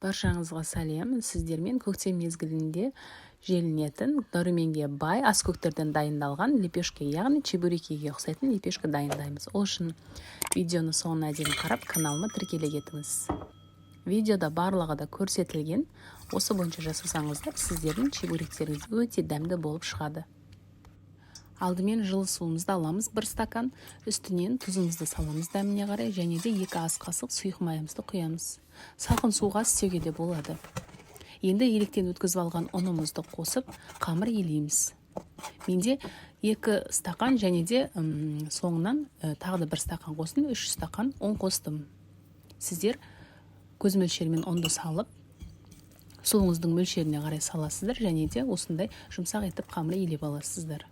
Баршаңызға сәлем. Сіздермен көктем мезгілінде желінетін дәруменге бай аскөктерден дайындалған лепешка, яғни чебурекиге ұқсайтын лепешка дайындаймыз. Ол үшін видеоны соңына дейін қарап, каналыма тіркеле кетіңіз. Видеода барлығы да көрсетілген. Осы бойынша жасасаңыздар, сіздердің чебуректеріңіз өте дәмді болып шығады. Алдымен жылы суымызды аламыз 1 стакан, үстінен тұзымызды саламыз дәміне қарай, және де 2 ас қасық сұйық майымызды құямыз. Салқын суға істеуге де болады. Енді електен өткізіп алған ұнымызды қосып, қамыр елейміз. Менде 2 стакан және де соңынан тағы да 1 стакан қостым, 3 стакан ұн қостым. Сіздер көз мөлшерімен ұнды салып, суыңыздың мөлшеріне қарай саласыздар, және де осындай жұмсақ етіп қамыр елеп аласыздар.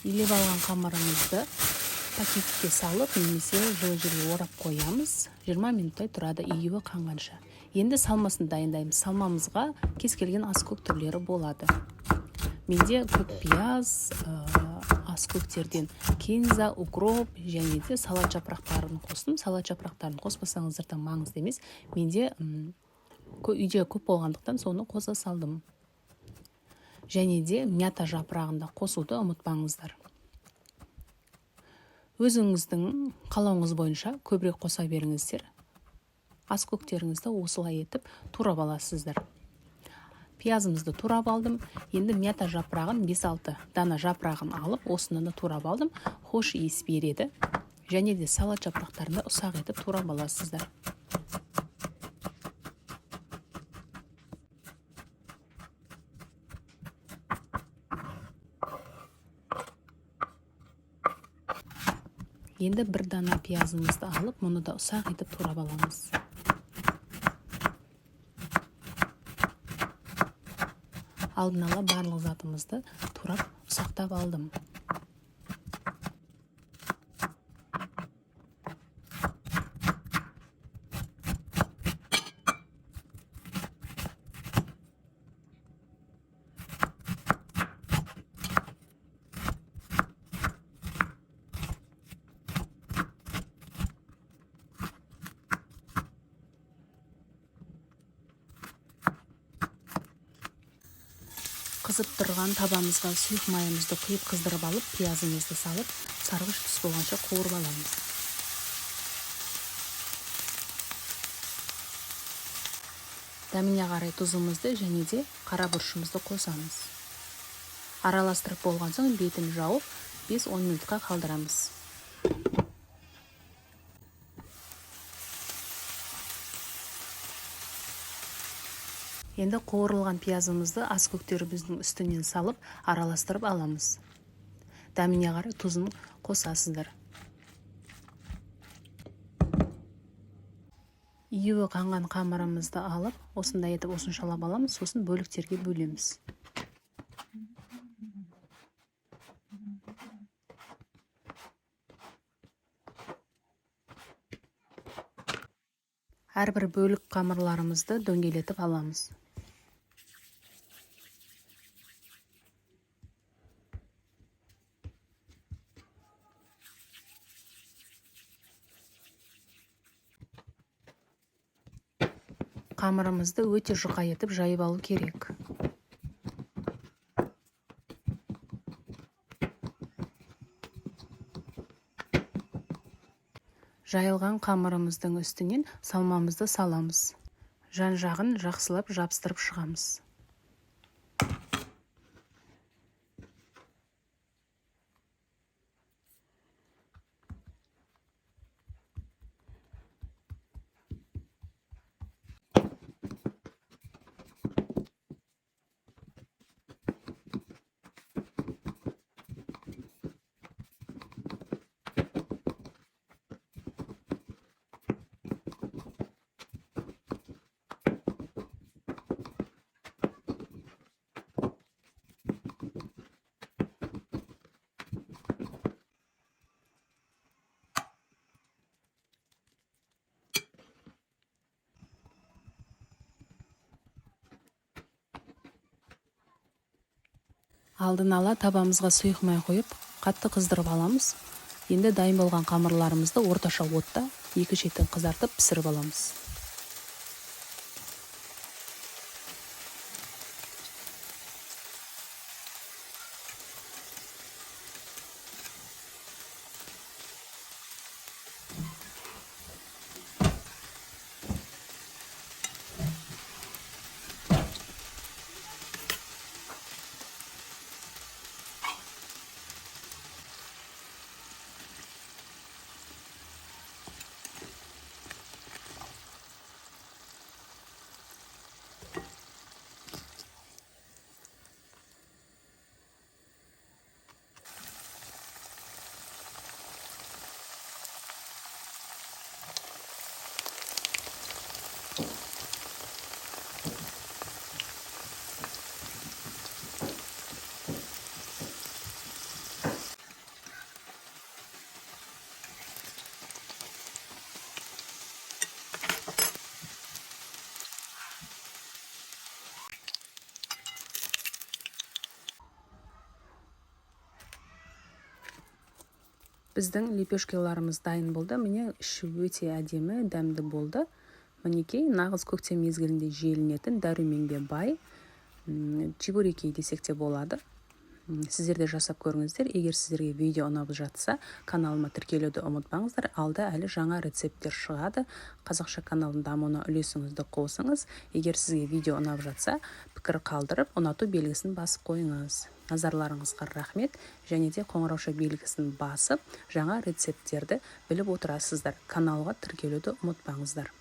Елеп алған қамырымызды пакетке салып, немесе жылы жерге орап қоямыз. 20 минуттай тұрады июі қанғанша. Енді салмасын дайындаймыз. Салмамызға кез келген аскөк түрлері болады. Менде көк пияз, аскөктерден кинза, укроп және де салат жапырақтарын қостым. Салат жапырақтарын қоспасаңыздар да маңызды емес. Менде үйде көп болғандықтан соны қоса салдым. Және де мята жапырағында қосуды ұмытпаңыздар. Өзіңіздің қалауыңыз бойынша көбірек қоса беріңіздер. Аскөктеріңізді осылай етіп турап аласыздар. Пиязымызды турап алдым. Енді мята жапырағын 5-6 дана жапырағын алып, осыны да турап алдым. Хош иіс береді. Және де салат жапырақтарында ұсақ етіп турап аласыздар. Енді 1 дана пиязымызды алып, мұны да ұсақ етіп турап аламыз. Алдын ала барлық затымызды турап ұсақтап алдым. Қызып тұрған табамызға сұйық майымызды құйып қыздырып алып, пиязымызды салып, сарғыш түс болғанша қуырып аламыз. Дәміне қарай тұзымызды және де қара бұршымызды қосамыз. Араластырып болған соң бетін жауып, 5-10 минутқа қалдырамыз. Енді қуырылған пиязымызды аскөктеріміздің үстінен салып, араластырып аламыз. Дәміне қарай тұзын қосасыздар. Июі қанған қамырымызды алып, осындай етіп осыншалап аламыз, сосын бөліктерге бөлеміз. Әрбір бөлік қамырларымызды дөңгелетіп аламыз. Қамырымызды өте жұқа етіп жайып алу керек. Жайылған қамырымыздың үстінен салмамызды саламыз. Жан-жағын жақсылап жабыстырып шығамыз. Алдын ала табамызға сұйық май қойып, қатты қыздырып аламыз. Енді дайын болған қамырларымызды орташа отта 2 шеттен қызартып пісіріп аламыз. Біздің лепешкаларымыз дайын болды. Міне іші өте әдемі, дәмді болды. Мінекей, нағыз көктем мезгілінде желінетін, дәруменге бай чебуреки десек те болады. Сіздер де жасап көріңіздер. Егер сіздерге видео ұнап жатса, каналыма тіркелуді ұмытпаңыздар. Алда әлі жаңа рецепттер шығады. Қазақша каналдың дамуына үлесіңізді қосыңыз. Егер сізге видео ұнап жатса, пікір қалдырып, ұнату белгісін басып қойыңыз. Назарларыңызға рахмет, және де қоңырауша белгісін басып, жаңа рецепттерді біліп отырасыздар. Каналға тіркелуді ұмытпаңыздар.